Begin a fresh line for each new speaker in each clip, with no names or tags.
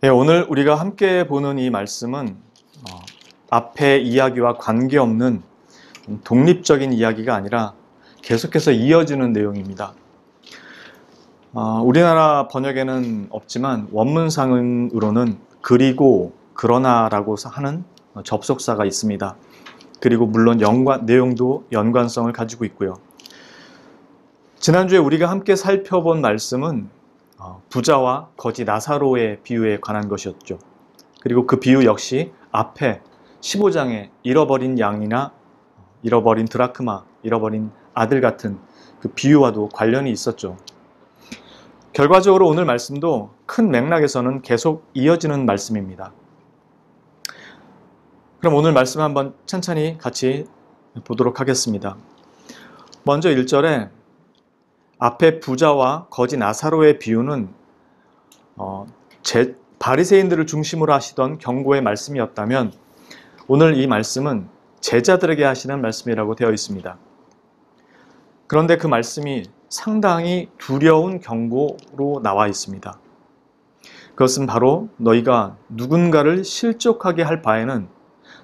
네, 오늘 우리가 함께 보는 이 말씀은 앞의 이야기와 관계없는 독립적인 이야기가 아니라 계속해서 이어지는 내용입니다. 우리나라 번역에는 없지만 원문상으로는 그리고 그러나라고 하는 접속사가 있습니다. 그리고 물론 내용도 연관성을 가지고 있고요. 지난주에 우리가 함께 살펴본 말씀은 부자와 거지 나사로의 비유에 관한 것이었죠. 그리고 그 비유 역시 앞에 15장에 잃어버린 양이나 잃어버린 드라크마, 잃어버린 아들 같은 그 비유와도 관련이 있었죠. 결과적으로 오늘 말씀도 큰 맥락에서는 계속 이어지는 말씀입니다. 그럼 오늘 말씀 한번 천천히 같이 보도록 하겠습니다. 먼저 1절에 앞에 부자와 거지 나사로의 비유는 바리새인들을 중심으로 하시던 경고의 말씀이었다면 오늘 이 말씀은 제자들에게 하시는 말씀이라고 되어 있습니다. 그런데 그 말씀이 상당히 두려운 경고로 나와 있습니다. 그것은 바로 너희가 누군가를 실족하게 할 바에는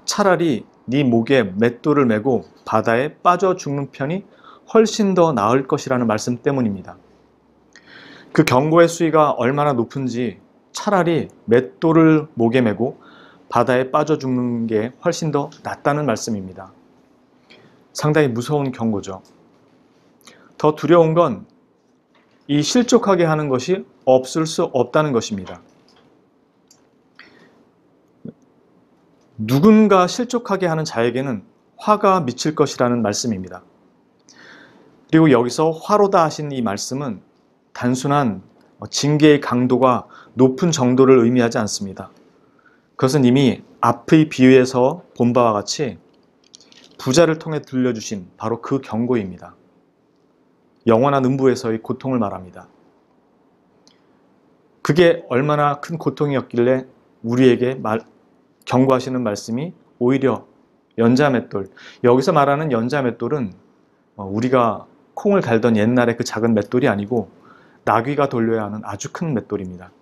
차라리 네 목에 맷돌을 메고 바다에 빠져 죽는 편이 훨씬 더 나을 것이라는 말씀 때문입니다. 그 경고의 수위가 얼마나 높은지 차라리 맷돌을 목에 메고 바다에 빠져 죽는 게 훨씬 더 낫다는 말씀입니다. 상당히 무서운 경고죠. 더 두려운 건 이 실족하게 하는 것이 없을 수 없다는 것입니다. 누군가 실족하게 하는 자에게는 화가 미칠 것이라는 말씀입니다. 그리고 여기서 화로다 하신 이 말씀은 단순한 징계의 강도가 높은 정도를 의미하지 않습니다. 그것은 이미 앞의 비유에서 본 바와 같이 부자를 통해 들려주신 바로 그 경고입니다. 영원한 음부에서의 고통을 말합니다. 그게 얼마나 큰 고통이었길래 우리에게 경고하시는 말씀이 오히려 연자맷돌, 여기서 말하는 연자맷돌은 우리가 콩을 갈던 옛날의 그 작은 맷돌이 아니고 나귀가 돌려야 하는 아주 큰 맷돌입니다.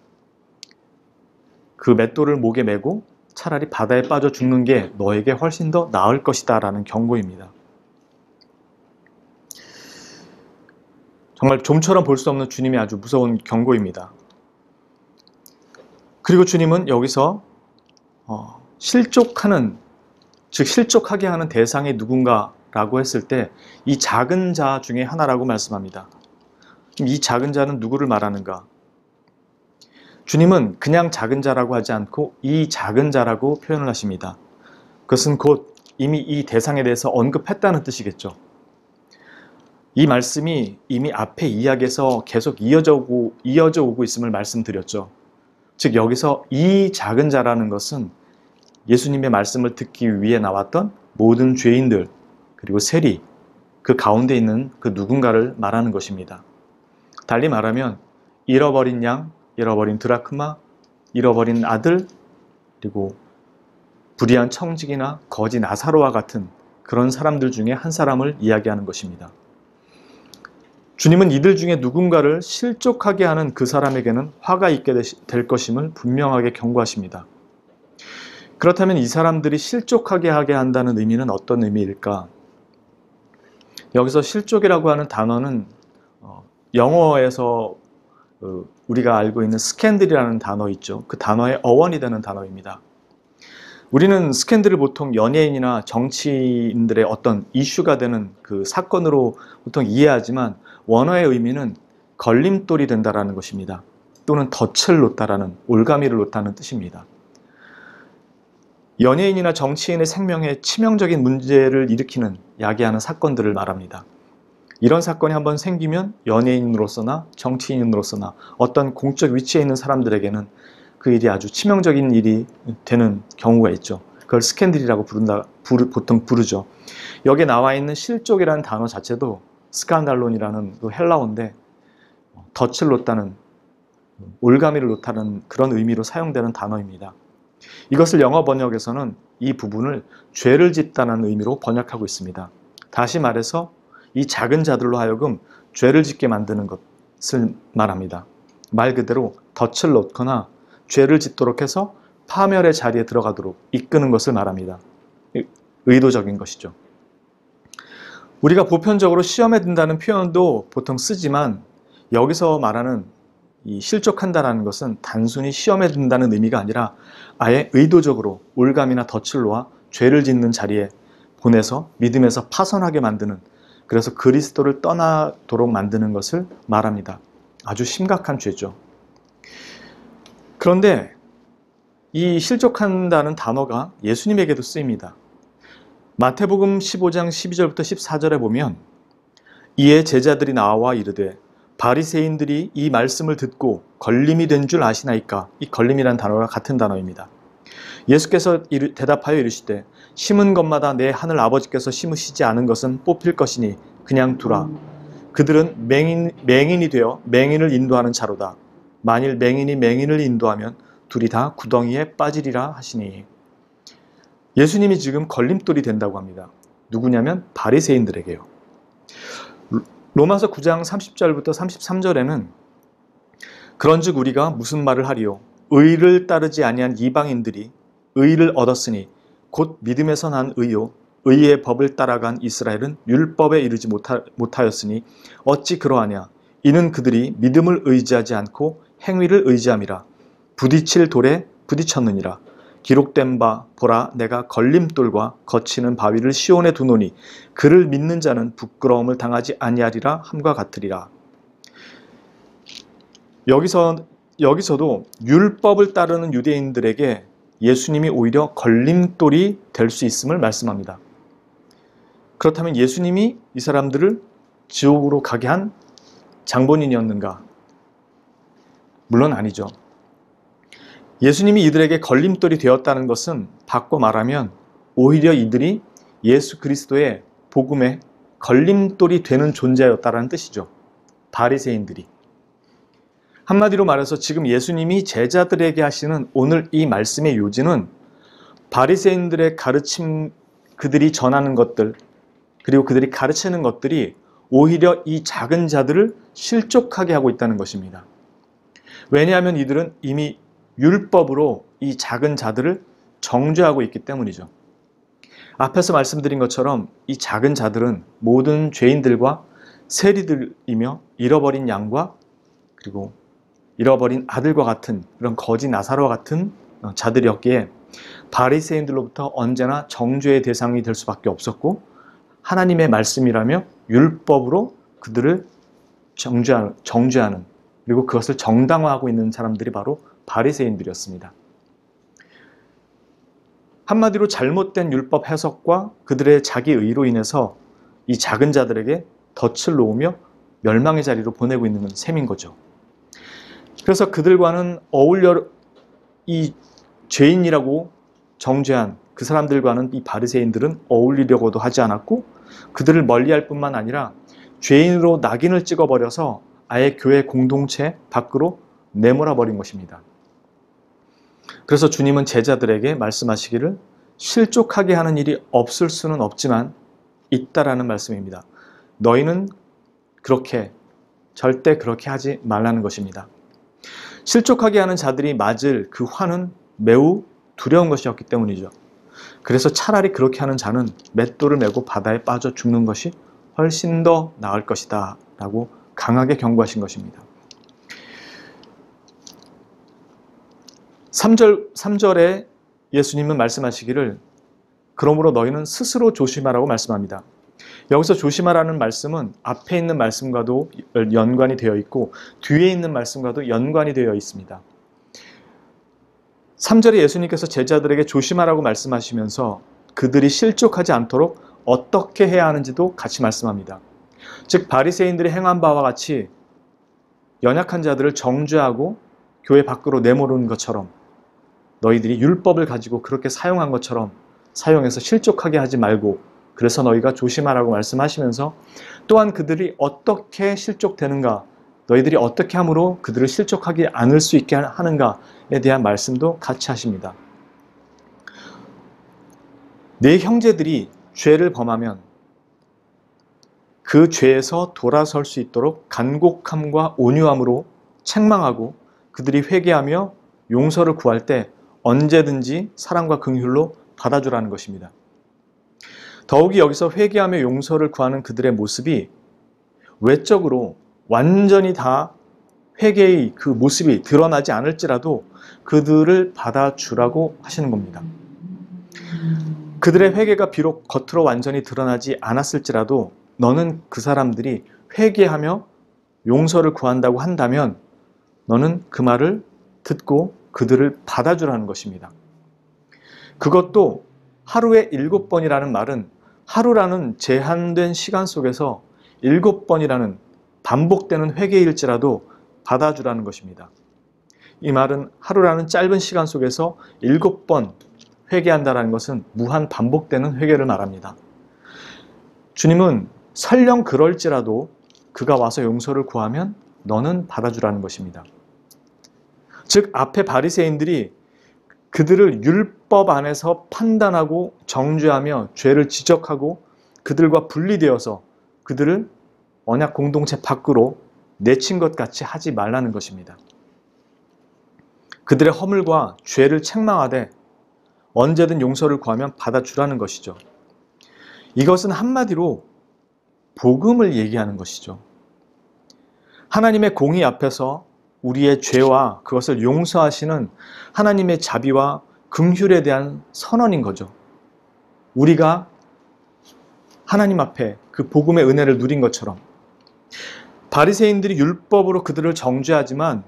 그 맷돌을 목에 메고 차라리 바다에 빠져 죽는 게 너에게 훨씬 더 나을 것이다 라는 경고입니다. 정말 좀처럼 볼 수 없는 주님의 아주 무서운 경고입니다. 그리고 주님은 여기서 실족하는, 즉 실족하게 하는 대상이 누군가라고 했을 때 이 작은 자 중에 하나라고 말씀합니다. 이 작은 자는 누구를 말하는가? 주님은 그냥 작은 자라고 하지 않고 이 작은 자라고 표현을 하십니다. 그것은 곧 이미 이 대상에 대해서 언급했다는 뜻이겠죠. 이 말씀이 이미 앞의 이야기에서 계속 이어져 오고 있음을 말씀드렸죠. 즉 여기서 이 작은 자라는 것은 예수님의 말씀을 듣기 위해 나왔던 모든 죄인들 그리고 세리, 그 가운데 있는 그 누군가를 말하는 것입니다. 달리 말하면 잃어버린 양, 잃어버린 드라크마, 잃어버린 아들, 그리고 불의한 청직이나 거지 나사로와 같은 그런 사람들 중에 한 사람을 이야기하는 것입니다. 주님은 이들 중에 누군가를 실족하게 하는 그 사람에게는 화가 있게 될 것임을 분명하게 경고하십니다. 그렇다면 이 사람들이 실족하게 하게 한다는 의미는 어떤 의미일까? 여기서 실족이라고 하는 단어는 영어에서 우리가 알고 있는 스캔들이라는 단어 있죠. 그 단어의 어원이 되는 단어입니다. 우리는 스캔들을 보통 연예인이나 정치인들의 어떤 이슈가 되는 그 사건으로 보통 이해하지만 원어의 의미는 걸림돌이 된다라는 것입니다. 또는 덫을 놓다라는, 올가미를 놓다는 뜻입니다. 연예인이나 정치인의 생명에 치명적인 문제를 일으키는, 야기하는 사건들을 말합니다. 이런 사건이 한번 생기면 연예인으로서나 정치인으로서나 어떤 공적 위치에 있는 사람들에게는 그 일이 아주 치명적인 일이 되는 경우가 있죠. 그걸 스캔들이라고 보통 부르죠. 여기에 나와 있는 실족이라는 단어 자체도 스칸달론이라는 그 헬라어인데 덫을 놓다는, 올가미를 놓다는 그런 의미로 사용되는 단어입니다. 이것을 영어 번역에서는 이 부분을 죄를 짓다는 의미로 번역하고 있습니다. 다시 말해서 이 작은 자들로 하여금 죄를 짓게 만드는 것을 말합니다. 말 그대로 덫을 놓거나 죄를 짓도록 해서 파멸의 자리에 들어가도록 이끄는 것을 말합니다. 의도적인 것이죠. 우리가 보편적으로 시험에 든다는 표현도 보통 쓰지만 여기서 말하는 이 실족한다라는 것은 단순히 시험에 든다는 의미가 아니라 아예 의도적으로 올감이나 덫을 놓아 죄를 짓는 자리에 보내서 믿음에서 파선하게 만드는, 그래서 그리스도를 떠나도록 만드는 것을 말합니다. 아주 심각한 죄죠. 그런데 이 실족한다는 단어가 예수님에게도 쓰입니다. 마태복음 15장 12절부터 14절에 보면 이에 제자들이 나와 이르되 바리새인들이 이 말씀을 듣고 걸림이 된 줄 아시나이까. 이 걸림이라는 단어가 같은 단어입니다. 예수께서 대답하여 이르시되 심은 것마다 내 하늘 아버지께서 심으시지 않은 것은 뽑힐 것이니 그냥 두라. 그들은 맹인이 되어 맹인을 인도하는 자로다. 만일 맹인이 맹인을 인도하면 둘이 다 구덩이에 빠지리라 하시니. 예수님이 지금 걸림돌이 된다고 합니다. 누구냐면 바리새인들에게요. 로마서 9장 30절부터 33절에는 그런즉 우리가 무슨 말을 하리요? 의를 따르지 아니한 이방인들이 의를 얻었으니 곧 믿음에서 난 의요 의의 법을 따라간 이스라엘은 율법에 이르지 못하였으니 어찌 그러하냐? 이는 그들이 믿음을 의지하지 않고 행위를 의지함이라. 부딪힐 돌에 부딪혔느니라. 기록된 바 보라 내가 걸림돌과 거치는 바위를 시온에 두노니 그를 믿는 자는 부끄러움을 당하지 아니하리라 함과 같으리라. 여기서도 율법을 따르는 유대인들에게 예수님이 오히려 걸림돌이 될 수 있음을 말씀합니다. 그렇다면 예수님이 이 사람들을 지옥으로 가게 한 장본인이었는가? 물론 아니죠. 예수님이 이들에게 걸림돌이 되었다는 것은 바꿔 말하면 오히려 이들이 예수 그리스도의 복음에 걸림돌이 되는 존재였다는 뜻이죠. 바리새인들이. 한마디로 말해서 지금 예수님이 제자들에게 하시는 오늘 이 말씀의 요지는 바리새인들의 가르침, 그들이 전하는 것들, 그리고 그들이 가르치는 것들이 오히려 이 작은 자들을 실족하게 하고 있다는 것입니다. 왜냐하면 이들은 이미 율법으로 이 작은 자들을 정죄하고 있기 때문이죠. 앞에서 말씀드린 것처럼 이 작은 자들은 모든 죄인들과 세리들이며 잃어버린 양과 그리고 잃어버린 아들과 같은 그런 거지 나사로와 같은 자들이었기에 바리새인들로부터 언제나 정죄의 대상이 될 수밖에 없었고 하나님의 말씀이라며 율법으로 그들을 정죄하는 그리고 그것을 정당화하고 있는 사람들이 바로 바리새인들이었습니다. 한마디로 잘못된 율법 해석과 그들의 자기 의로 인해서 이 작은 자들에게 덫을 놓으며 멸망의 자리로 보내고 있는 셈인 거죠. 그래서 그들과는 어울려 이 죄인이라고 정죄한 그 사람들과는 이 바리새인들은 어울리려고도 하지 않았고 그들을 멀리할 뿐만 아니라 죄인으로 낙인을 찍어버려서 아예 교회 공동체 밖으로 내몰아버린 것입니다. 그래서 주님은 제자들에게 말씀하시기를 실족하게 하는 일이 없을 수는 없지만 있다라는 말씀입니다. 너희는 절대 그렇게 하지 말라는 것입니다. 실족하게 하는 자들이 맞을 그 화는 매우 두려운 것이었기 때문이죠. 그래서 차라리 그렇게 하는 자는 맷돌을 메고 바다에 빠져 죽는 것이 훨씬 더 나을 것이다 라고 강하게 경고하신 것입니다. 3절에 예수님은 말씀하시기를 그러므로 너희는 스스로 조심하라고 말씀합니다. 여기서 조심하라는 말씀은 앞에 있는 말씀과도 연관이 되어 있고 뒤에 있는 말씀과도 연관이 되어 있습니다. 3절에 예수님께서 제자들에게 조심하라고 말씀하시면서 그들이 실족하지 않도록 어떻게 해야 하는지도 같이 말씀합니다. 즉 바리새인들이 행한 바와 같이 연약한 자들을 정죄하고 교회 밖으로 내모르는 것처럼 너희들이 율법을 가지고 그렇게 사용한 것처럼 사용해서 실족하게 하지 말고 그래서 너희가 조심하라고 말씀하시면서 또한 그들이 어떻게 실족되는가 너희들이 어떻게 함으로 그들을 실족하게 않을 수 있게 하는가에 대한 말씀도 같이 하십니다. 내 형제들이 죄를 범하면 그 죄에서 돌아설 수 있도록 간곡함과 온유함으로 책망하고 그들이 회개하며 용서를 구할 때 언제든지 사랑과 긍휼로 받아주라는 것입니다. 더욱이 여기서 회개하며 용서를 구하는 그들의 모습이 외적으로 완전히 다 회개의 그 모습이 드러나지 않을지라도 그들을 받아주라고 하시는 겁니다. 그들의 회개가 비록 겉으로 완전히 드러나지 않았을지라도 너는 그 사람들이 회개하며 용서를 구한다고 한다면 너는 그 말을 듣고 그들을 받아주라는 것입니다. 그것도 하루에 7번이라는 말은 하루라는 제한된 시간 속에서 7번이라는 반복되는 회개일지라도 받아주라는 것입니다. 이 말은 하루라는 짧은 시간 속에서 7번 회개한다는 것은 무한 반복되는 회개를 말합니다. 주님은 설령 그럴지라도 그가 와서 용서를 구하면 너는 받아주라는 것입니다. 즉 앞에 바리새인들이 그들을 율법 안에서 판단하고 정죄하며 죄를 지적하고 그들과 분리되어서 그들을 언약 공동체 밖으로 내친 것 같이 하지 말라는 것입니다. 그들의 허물과 죄를 책망하되 언제든 용서를 구하면 받아주라는 것이죠. 이것은 한마디로 복음을 얘기하는 것이죠. 하나님의 공의 앞에서 우리의 죄와 그것을 용서하시는 하나님의 자비와 긍휼에 대한 선언인 거죠. 우리가 하나님 앞에 그 복음의 은혜를 누린 것처럼 바리새인들이 율법으로 그들을 정죄하지만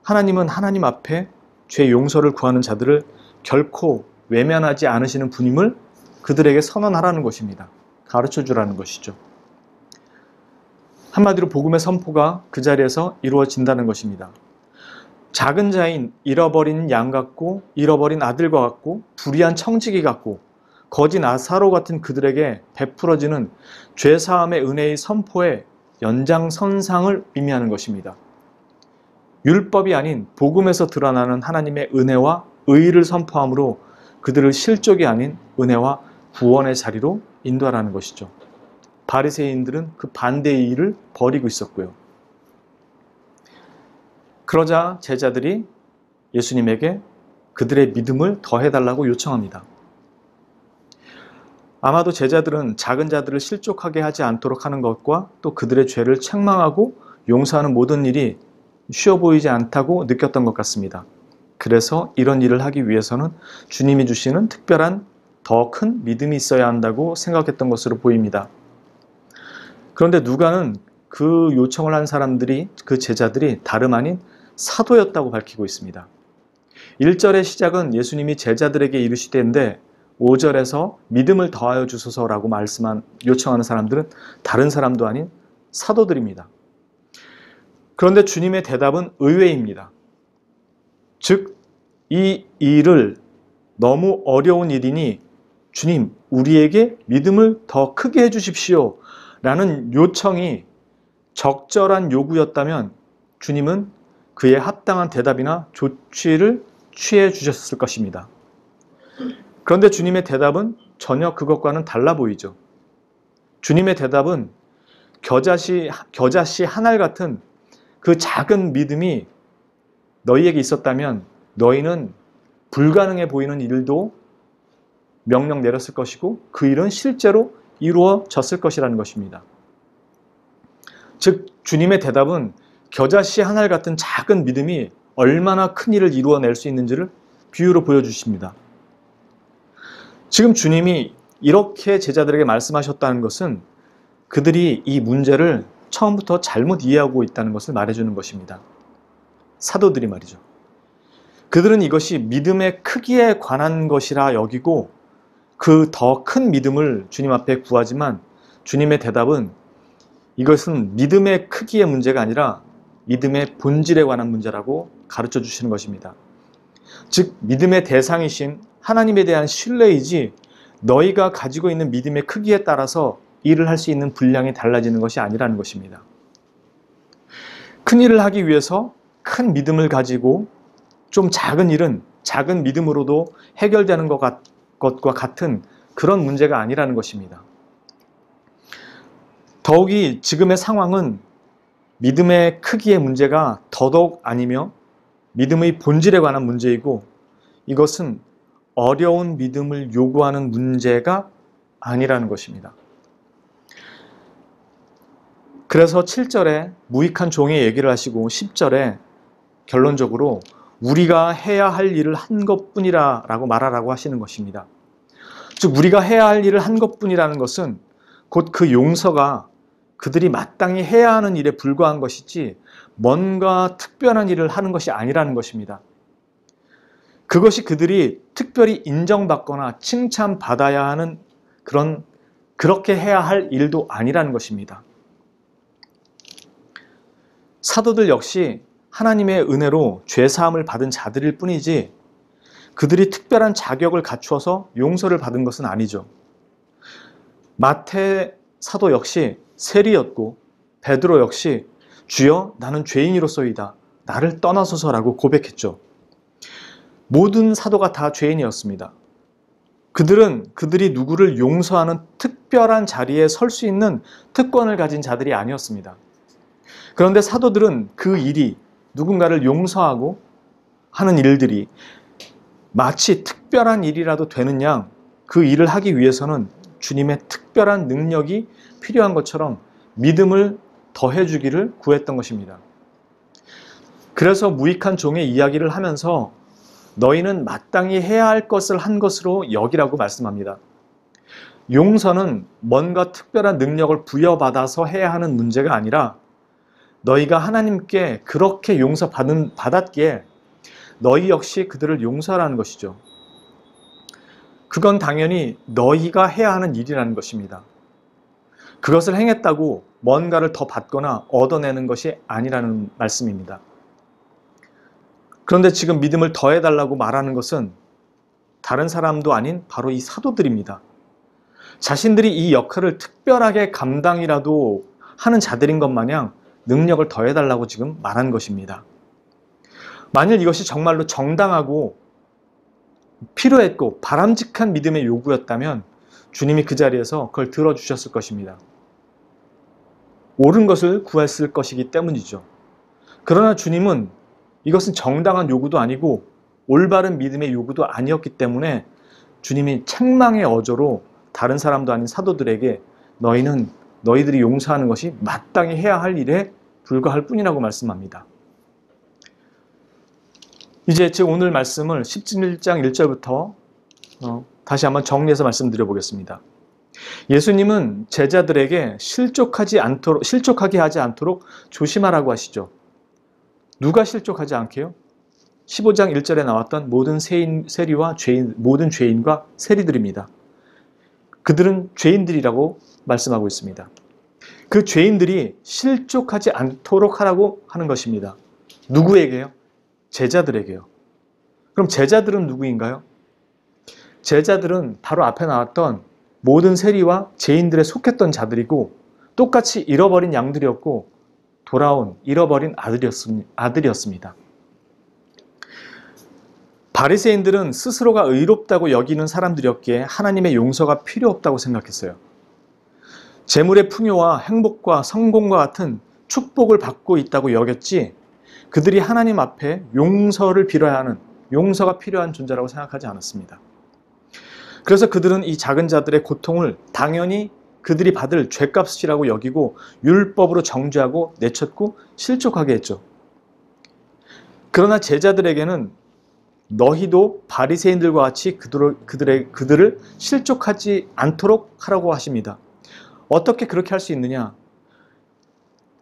하나님은 하나님 앞에 죄 용서를 구하는 자들을 결코 외면하지 않으시는 분임을 그들에게 선언하라는 것입니다. 가르쳐주라는 것이죠. 한마디로 복음의 선포가 그 자리에서 이루어진다는 것입니다. 작은 자인 잃어버린 양 같고 잃어버린 아들과 같고 불의한 청지기 같고 거짓 나사로 같은 그들에게 베풀어지는 죄사함의 은혜의 선포의 연장선상을 의미하는 것입니다. 율법이 아닌 복음에서 드러나는 하나님의 은혜와 의를 선포함으로 그들을 실족이 아닌 은혜와 구원의 자리로 인도하라는 것이죠. 바리새인들은 그 반대의 일을 벌이고 있었고요. 그러자 제자들이 예수님에게 그들의 믿음을 더해달라고 요청합니다. 아마도 제자들은 작은 자들을 실족하게 하지 않도록 하는 것과 또 그들의 죄를 책망하고 용서하는 모든 일이 쉬워 보이지 않다고 느꼈던 것 같습니다. 그래서 이런 일을 하기 위해서는 주님이 주시는 특별한 더 큰 믿음이 있어야 한다고 생각했던 것으로 보입니다. 그런데 누가는 그 요청을 한 사람들이, 그 제자들이 다름 아닌 사도였다고 밝히고 있습니다. 1절의 시작은 예수님이 제자들에게 이르시되는데 5절에서 믿음을 더하여 주소서라고 요청하는 사람들은 다른 사람도 아닌 사도들입니다. 그런데 주님의 대답은 의외입니다. 즉, 이 일을 너무 어려운 일이니 주님, 우리에게 믿음을 더 크게 해주십시오 라는 요청이 적절한 요구였다면 주님은 그에 합당한 대답이나 조치를 취해 주셨을 것입니다. 그런데 주님의 대답은 전혀 그것과는 달라 보이죠. 주님의 대답은 겨자씨 한 알 같은 그 작은 믿음이 너희에게 있었다면 너희는 불가능해 보이는 일도 명령 내렸을 것이고 그 일은 실제로 이루어졌을 것이라는 것입니다. 즉 주님의 대답은 겨자씨 한 알 같은 작은 믿음이 얼마나 큰 일을 이루어낼 수 있는지를 비유로 보여주십니다. 지금 주님이 이렇게 제자들에게 말씀하셨다는 것은 그들이 이 문제를 처음부터 잘못 이해하고 있다는 것을 말해주는 것입니다. 사도들이 말이죠. 그들은 이것이 믿음의 크기에 관한 것이라 여기고 그 더 큰 믿음을 주님 앞에 구하지만 주님의 대답은 이것은 믿음의 크기의 문제가 아니라 믿음의 본질에 관한 문제라고 가르쳐 주시는 것입니다. 즉 믿음의 대상이신 하나님에 대한 신뢰이지 너희가 가지고 있는 믿음의 크기에 따라서 일을 할 수 있는 분량이 달라지는 것이 아니라는 것입니다. 큰 일을 하기 위해서 큰 믿음을 가지고 좀 작은 일은 작은 믿음으로도 해결되는 것과 같은 그런 문제가 아니라는 것입니다. 더욱이 지금의 상황은 믿음의 크기의 문제가 더더욱 아니며 믿음의 본질에 관한 문제이고 이것은 어려운 믿음을 요구하는 문제가 아니라는 것입니다. 그래서 7절에 무익한 종의 얘기를 하시고 10절에 결론적으로 우리가 해야 할 일을 한 것뿐이라 라고 말하라고 하시는 것입니다. 즉 우리가 해야 할 일을 한 것뿐이라는 것은 곧 그 용서가 그들이 마땅히 해야 하는 일에 불과한 것이지 뭔가 특별한 일을 하는 것이 아니라는 것입니다. 그것이 그들이 특별히 인정받거나 칭찬받아야 하는 그렇게 해야 할 일도 아니라는 것입니다. 사도들 역시 하나님의 은혜로 죄사함을 받은 자들일 뿐이지 그들이 특별한 자격을 갖추어서 용서를 받은 것은 아니죠. 마태 사도 역시 세리였고 베드로 역시 주여 나는 죄인이로소이다. 나를 떠나소서라고 고백했죠. 모든 사도가 다 죄인이었습니다. 그들은 그들이 누구를 용서하는 특별한 자리에 설 수 있는 특권을 가진 자들이 아니었습니다. 그런데 사도들은 그 일이 누군가를 용서하고 하는 일들이 마치 특별한 일이라도 되는 양 그 일을 하기 위해서는 주님의 특별한 능력이 필요한 것처럼 믿음을 더해주기를 구했던 것입니다. 그래서 무익한 종의 이야기를 하면서 너희는 마땅히 해야 할 것을 한 것으로 여기라고 말씀합니다. 용서는 뭔가 특별한 능력을 부여받아서 해야 하는 문제가 아니라 너희가 하나님께 그렇게 받았기에 너희 역시 그들을 용서하라는 것이죠. 그건 당연히 너희가 해야 하는 일이라는 것입니다. 그것을 행했다고 뭔가를 더 받거나 얻어내는 것이 아니라는 말씀입니다. 그런데 지금 믿음을 더해달라고 말하는 것은 다른 사람도 아닌 바로 이 사도들입니다. 자신들이 이 역할을 특별하게 감당이라도 하는 자들인 것 마냥 능력을 더해달라고 지금 말한 것입니다. 만일 이것이 정말로 정당하고 필요했고 바람직한 믿음의 요구였다면 주님이 그 자리에서 그걸 들어주셨을 것입니다. 옳은 것을 구했을 것이기 때문이죠. 그러나 주님은 이것은 정당한 요구도 아니고 올바른 믿음의 요구도 아니었기 때문에 주님이 책망의 어조로 다른 사람도 아닌 사도들에게 너희들이 용서하는 것이 마땅히 해야 할 일에 불과할 뿐이라고 말씀합니다. 이제 제 오늘 말씀을 17장 1절부터 다시 한번 정리해서 말씀드려 보겠습니다. 예수님은 제자들에게 실족하게 하지 않도록 조심하라고 하시죠. 누가 실족하지 않게요? 15장 1절에 나왔던 모든 세리와 모든 죄인과 세리들입니다. 그들은 죄인들이라고 말씀하고 있습니다. 그 죄인들이 실족하지 않도록 하라고 하는 것입니다. 누구에게요? 제자들에게요. 그럼 제자들은 누구인가요? 제자들은 바로 앞에 나왔던 모든 세리와 죄인들에 속했던 자들이고 똑같이 잃어버린 양들이었고 돌아온 잃어버린 아들이었습니다. 바리새인들은 스스로가 의롭다고 여기는 사람들이었기에 하나님의 용서가 필요 없다고 생각했어요. 재물의 풍요와 행복과 성공과 같은 축복을 받고 있다고 여겼지 그들이 하나님 앞에 용서를 빌어야 하는 용서가 필요한 존재라고 생각하지 않았습니다. 그래서 그들은 이 작은 자들의 고통을 당연히 그들이 받을 죗값이라고 여기고 율법으로 정죄하고 내쳤고 실족하게 했죠. 그러나 제자들에게는 너희도 바리새인들과 같이 그들을 실족하지 않도록 하라고 하십니다. 어떻게 그렇게 할 수 있느냐?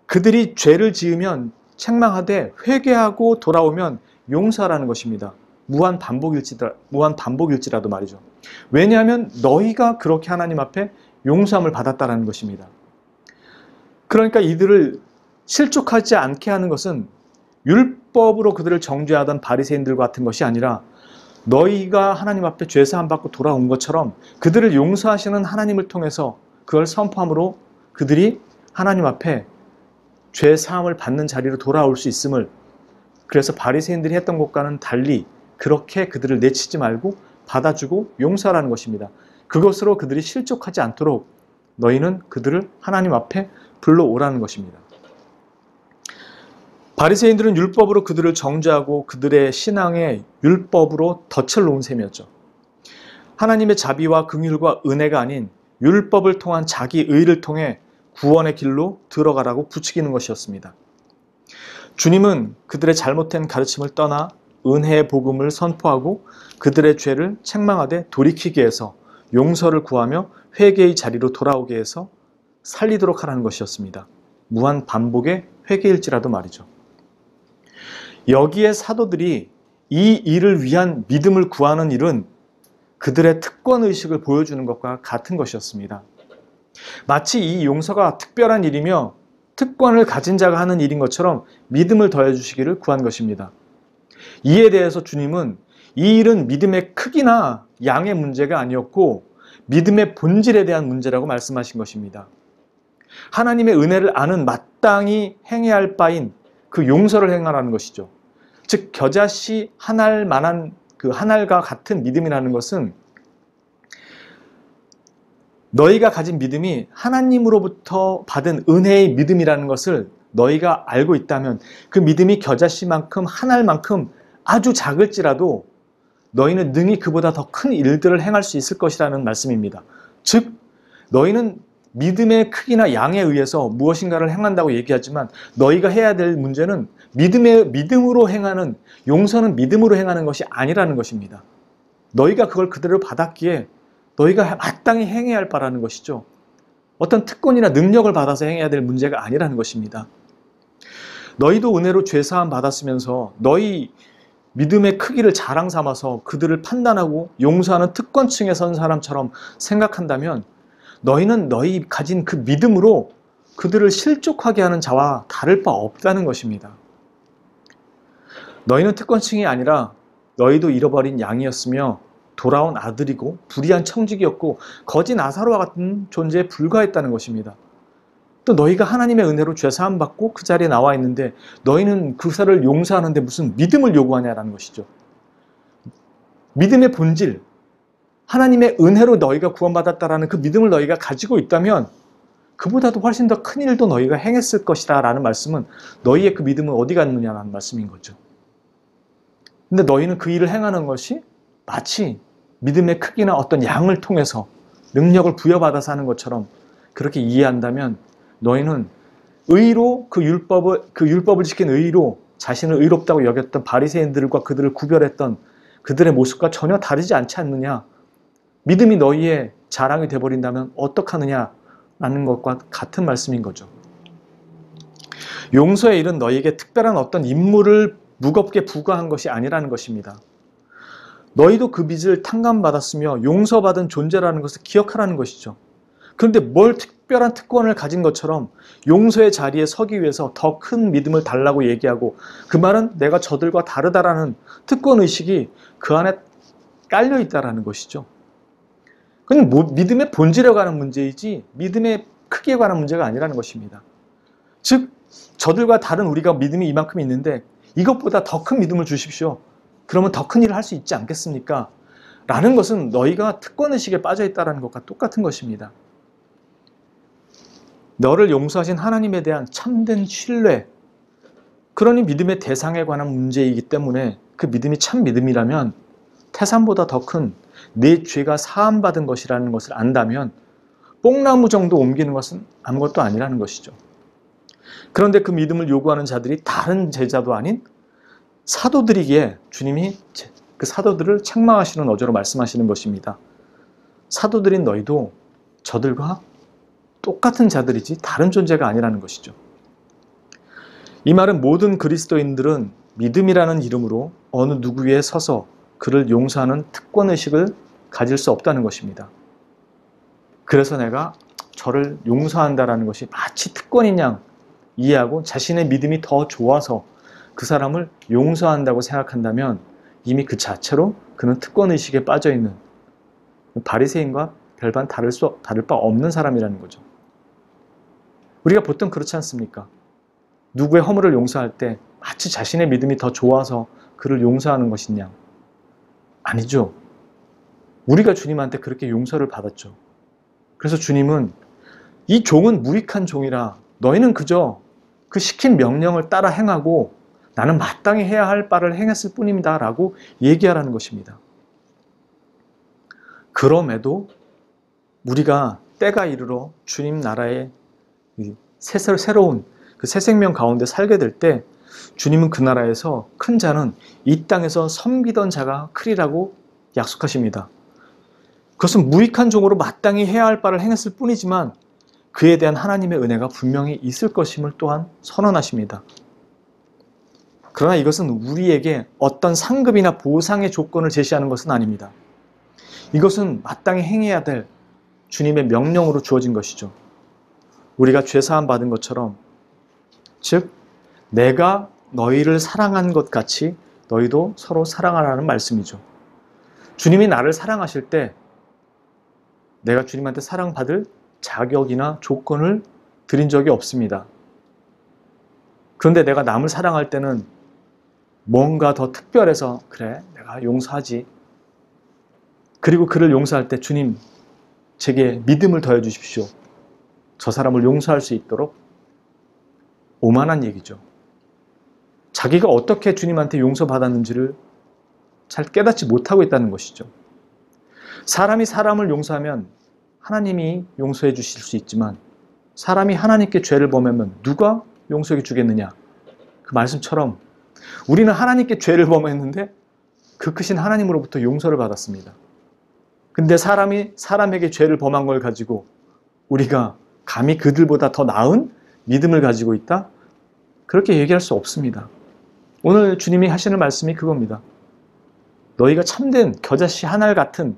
그들이 죄를 지으면 책망하되 회개하고 돌아오면 용서하라는 것입니다. 무한 반복일지라도 말이죠. 왜냐하면 너희가 그렇게 하나님 앞에 용서함을 받았다라는 것입니다. 그러니까 이들을 실족하지 않게 하는 것은 율법으로 그들을 정죄하던 바리새인들과 같은 것이 아니라 너희가 하나님 앞에 죄사함 받고 돌아온 것처럼 그들을 용서하시는 하나님을 통해서 그걸 선포함으로 그들이 하나님 앞에 죄사함을 받는 자리로 돌아올 수 있음을, 그래서 바리새인들이 했던 것과는 달리 그렇게 그들을 내치지 말고 받아주고 용서하라는 것입니다. 그것으로 그들이 실족하지 않도록 너희는 그들을 하나님 앞에 불러오라는 것입니다. 바리새인들은 율법으로 그들을 정죄하고 그들의 신앙에 율법으로 덫을 놓은 셈이었죠. 하나님의 자비와 긍휼과 은혜가 아닌 율법을 통한 자기 의를 통해 구원의 길로 들어가라고 부추기는 것이었습니다. 주님은 그들의 잘못된 가르침을 떠나 은혜의 복음을 선포하고 그들의 죄를 책망하되 돌이키게 해서 용서를 구하며 회개의 자리로 돌아오게 해서 살리도록 하라는 것이었습니다. 무한 반복의 회개일지라도 말이죠. 여기에 사도들이 이 일을 위한 믿음을 구하는 일은 그들의 특권의식을 보여주는 것과 같은 것이었습니다. 마치 이 용서가 특별한 일이며 특권을 가진 자가 하는 일인 것처럼 믿음을 더해주시기를 구한 것입니다. 이에 대해서 주님은 이 일은 믿음의 크기나 양의 문제가 아니었고 믿음의 본질에 대한 문제라고 말씀하신 것입니다. 하나님의 은혜를 아는 마땅히 행해야 할 바인 그 용서를 행하라는 것이죠. 즉 겨자씨 한 알만한 그 한 알과 같은 믿음이라는 것은 너희가 가진 믿음이 하나님으로부터 받은 은혜의 믿음이라는 것을 너희가 알고 있다면 그 믿음이 겨자씨만큼 한 알만큼 아주 작을지라도 너희는 능히 그보다 더 큰 일들을 행할 수 있을 것이라는 말씀입니다. 즉 너희는 믿음의 크기나 양에 의해서 무엇인가를 행한다고 얘기하지만 너희가 해야 될 문제는 믿음으로 행하는, 용서는 믿음으로 행하는 것이 아니라는 것입니다. 너희가 그걸 그대로 받았기에 너희가 마땅히 행해야 할 바라는 것이죠. 어떤 특권이나 능력을 받아서 행해야 될 문제가 아니라는 것입니다. 너희도 은혜로 죄사함 받았으면서 너희 믿음의 크기를 자랑 삼아서 그들을 판단하고 용서하는 특권층에 선 사람처럼 생각한다면 너희는 너희 가진 그 믿음으로 그들을 실족하게 하는 자와 다를 바 없다는 것입니다. 너희는 특권층이 아니라 너희도 잃어버린 양이었으며 돌아온 아들이고 불의한 청지기였고 거짓 나사로와 같은 존재에 불과했다는 것입니다. 또 너희가 하나님의 은혜로 죄사함 받고 그 자리에 나와 있는데 너희는 그사를 용서하는데 무슨 믿음을 요구하냐라는 것이죠. 믿음의 본질, 하나님의 은혜로 너희가 구원받았다라는 그 믿음을 너희가 가지고 있다면 그보다도 훨씬 더 큰 일도 너희가 행했을 것이다 라는 말씀은 너희의 그 믿음은 어디 갔느냐라는 말씀인 거죠. 근데 너희는 그 일을 행하는 것이 마치 믿음의 크기나 어떤 양을 통해서 능력을 부여받아서 하는 것처럼 그렇게 이해한다면 너희는 의로 그 율법을 지킨 의로 자신을 의롭다고 여겼던 바리새인들과 그들을 구별했던 그들의 모습과 전혀 다르지 않지 않느냐. 믿음이 너희의 자랑이 되어버린다면 어떡하느냐라는 것과 같은 말씀인 거죠. 용서의 일은 너희에게 특별한 어떤 임무를 무겁게 부과한 것이 아니라는 것입니다. 너희도 그 빚을 탕감받았으며 용서받은 존재라는 것을 기억하라는 것이죠. 그런데 뭘 특별한 특권을 가진 것처럼 용서의 자리에 서기 위해서 더 큰 믿음을 달라고 얘기하고 그 말은 내가 저들과 다르다라는 특권의식이 그 안에 깔려 있다라는 것이죠. 그건 믿음의 본질에 관한 문제이지 믿음의 크기에 관한 문제가 아니라는 것입니다. 즉 저들과 다른 우리가 믿음이 이만큼 있는데 이것보다 더 큰 믿음을 주십시오. 그러면 더 큰 일을 할 수 있지 않겠습니까? 라는 것은 너희가 특권의식에 빠져 있다는 것과 똑같은 것입니다. 너를 용서하신 하나님에 대한 참된 신뢰, 그러니 믿음의 대상에 관한 문제이기 때문에 그 믿음이 참 믿음이라면 태산보다 더 큰 내 죄가 사함받은 것이라는 것을 안다면 뽕나무 정도 옮기는 것은 아무것도 아니라는 것이죠. 그런데 그 믿음을 요구하는 자들이 다른 제자도 아닌 사도들이기에 주님이 그 사도들을 책망하시는 어조로 말씀하시는 것입니다. 사도들인 너희도 저들과 똑같은 자들이지 다른 존재가 아니라는 것이죠. 이 말은 모든 그리스도인들은 믿음이라는 이름으로 어느 누구 위에 서서 그를 용서하는 특권의식을 가질 수 없다는 것입니다. 그래서 내가 저를 용서한다라는 것이 마치 특권인 양 이해하고 자신의 믿음이 더 좋아서 그 사람을 용서한다고 생각한다면 이미 그 자체로 그는 특권의식에 빠져있는 바리새인과 별반 다를 바 없는 사람이라는 거죠. 우리가 보통 그렇지 않습니까? 누구의 허물을 용서할 때 마치 자신의 믿음이 더 좋아서 그를 용서하는 것이냐? 아니죠. 우리가 주님한테 그렇게 용서를 받았죠. 그래서 주님은 이 종은 무익한 종이라 너희는 그저 그 시킨 명령을 따라 행하고 나는 마땅히 해야 할 바를 행했을 뿐입니다 라고 얘기하라는 것입니다. 그럼에도 우리가 때가 이르러 주님 나라의 새로운 그 새 생명 가운데 살게 될 때 주님은 그 나라에서 큰 자는 이 땅에서 섬기던 자가 크리라고 약속하십니다. 그것은 무익한 종으로 마땅히 해야 할 바를 행했을 뿐이지만 그에 대한 하나님의 은혜가 분명히 있을 것임을 또한 선언하십니다. 그러나 이것은 우리에게 어떤 상급이나 보상의 조건을 제시하는 것은 아닙니다. 이것은 마땅히 행해야 될 주님의 명령으로 주어진 것이죠. 우리가 죄사함 받은 것처럼, 즉 내가 너희를 사랑한 것 같이 너희도 서로 사랑하라는 말씀이죠. 주님이 나를 사랑하실 때 내가 주님한테 사랑받을 자격이나 조건을 드린 적이 없습니다. 그런데 내가 남을 사랑할 때는 뭔가 더 특별해서 그래 내가 용서하지. 그리고 그를 용서할 때 주님 제게 믿음을 더해 주십시오. 저 사람을 용서할 수 있도록. 오만한 얘기죠. 자기가 어떻게 주님한테 용서받았는지를 잘 깨닫지 못하고 있다는 것이죠. 사람이 사람을 용서하면 하나님이 용서해 주실 수 있지만 사람이 하나님께 죄를 범하면 누가 용서해 주겠느냐. 그 말씀처럼 우리는 하나님께 죄를 범했는데 그 크신 하나님으로부터 용서를 받았습니다. 근데 사람이 사람에게 죄를 범한 걸 가지고 우리가 감히 그들보다 더 나은 믿음을 가지고 있다? 그렇게 얘기할 수 없습니다. 오늘 주님이 하시는 말씀이 그겁니다. 너희가 참된 겨자씨 한 알 같은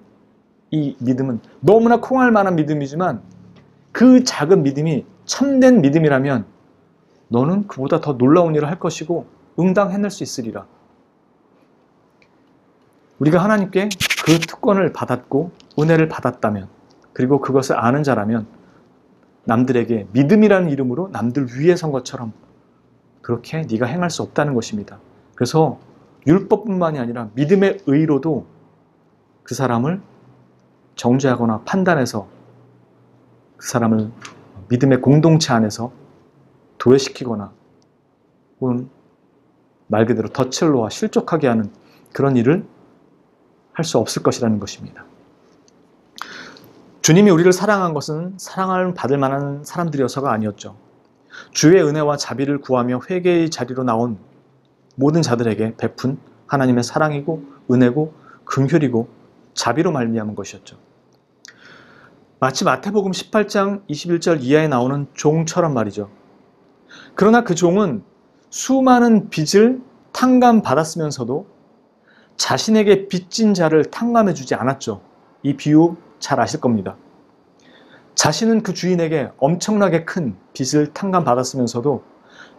이 믿음은 너무나 콩알 만한 믿음이지만 그 작은 믿음이 참된 믿음이라면 너는 그보다 더 놀라운 일을 할 것이고 응당 해낼 수 있으리라. 우리가 하나님께 그 특권을 받았고 은혜를 받았다면 그리고 그것을 아는 자라면 남들에게 믿음이라는 이름으로 남들 위에 선 것처럼 그렇게 네가 행할 수 없다는 것입니다. 그래서 율법뿐만이 아니라 믿음의 의로도 그 사람을 정죄하거나 판단해서 그 사람을 믿음의 공동체 안에서 도외시키거나 혹은 말 그대로 덫을 놓아 실족하게 하는 그런 일을 할 수 없을 것이라는 것입니다. 주님이 우리를 사랑한 것은 사랑을 받을 만한 사람들이어서가 아니었죠. 주의 은혜와 자비를 구하며 회개의 자리로 나온 모든 자들에게 베푼 하나님의 사랑이고 은혜고 긍휼이고 자비로 말미암은 것이었죠. 마치 마태복음 18장 21절 이하에 나오는 종처럼 말이죠. 그러나 그 종은 수많은 빚을 탕감받았으면서도 자신에게 빚진 자를 탕감해주지 않았죠. 이 비유 잘 아실 겁니다. 자신은 그 주인에게 엄청나게 큰 빚을 탕감받았으면서도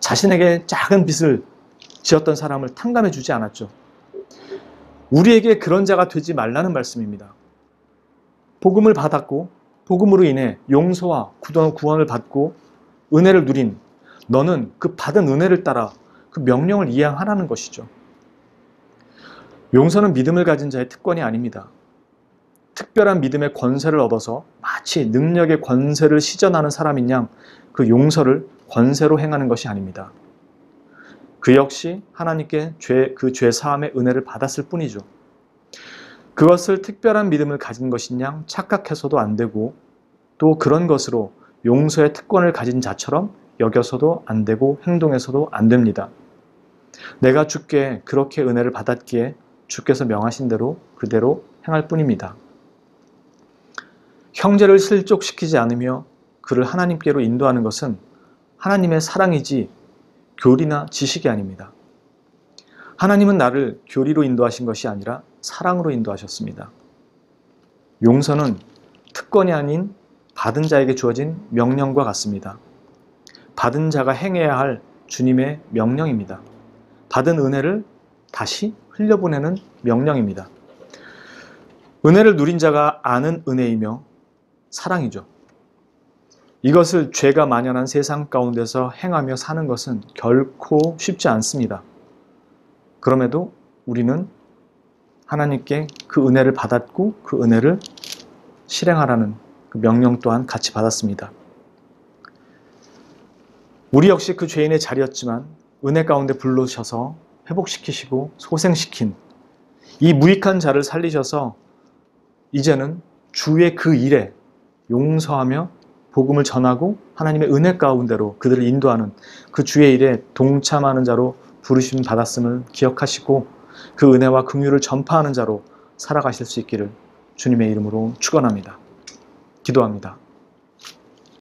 자신에게 작은 빚을 지었던 사람을 탕감해주지 않았죠. 우리에게 그런 자가 되지 말라는 말씀입니다. 복음을 받았고 복음으로 인해 용서와 구원을 받고 은혜를 누린 너는 그 받은 은혜를 따라 그 명령을 이행하라는 것이죠. 용서는 믿음을 가진 자의 특권이 아닙니다. 특별한 믿음의 권세를 얻어서 마치 능력의 권세를 시전하는 사람인 양 그 용서를 권세로 행하는 것이 아닙니다. 그 역시 하나님께 그 죄 사함의 은혜를 받았을 뿐이죠. 그것을 특별한 믿음을 가진 것인 양 착각해서도 안 되고 또 그런 것으로 용서의 특권을 가진 자처럼 여겨서도 안 되고 행동해서도 안 됩니다. 내가 주께 그렇게 은혜를 받았기에 주께서 명하신 대로 그대로 행할 뿐입니다. 형제를 실족시키지 않으며 그를 하나님께로 인도하는 것은 하나님의 사랑이지 교리나 지식이 아닙니다. 하나님은 나를 교리로 인도하신 것이 아니라 사랑으로 인도하셨습니다. 용서는 특권이 아닌 받은 자에게 주어진 명령과 같습니다. 받은 자가 행해야 할 주님의 명령입니다. 받은 은혜를 다시 흘려보내는 명령입니다. 은혜를 누린 자가 아는 은혜이며 사랑이죠. 이것을 죄가 만연한 세상 가운데서 행하며 사는 것은 결코 쉽지 않습니다. 그럼에도 우리는 하나님께 그 은혜를 받았고 그 은혜를 실행하라는 그 명령 또한 같이 받았습니다. 우리 역시 그 죄인의 자리였지만 은혜 가운데 불러셔서 회복시키시고 소생시킨 이 무익한 자를 살리셔서 이제는 주의 그 일에 용서하며 복음을 전하고 하나님의 은혜 가운데로 그들을 인도하는 그 주의 일에 동참하는 자로 부르심 받았음을 기억하시고 그 은혜와 긍휼을 전파하는 자로 살아가실 수 있기를 주님의 이름으로 축원합니다. 기도합니다.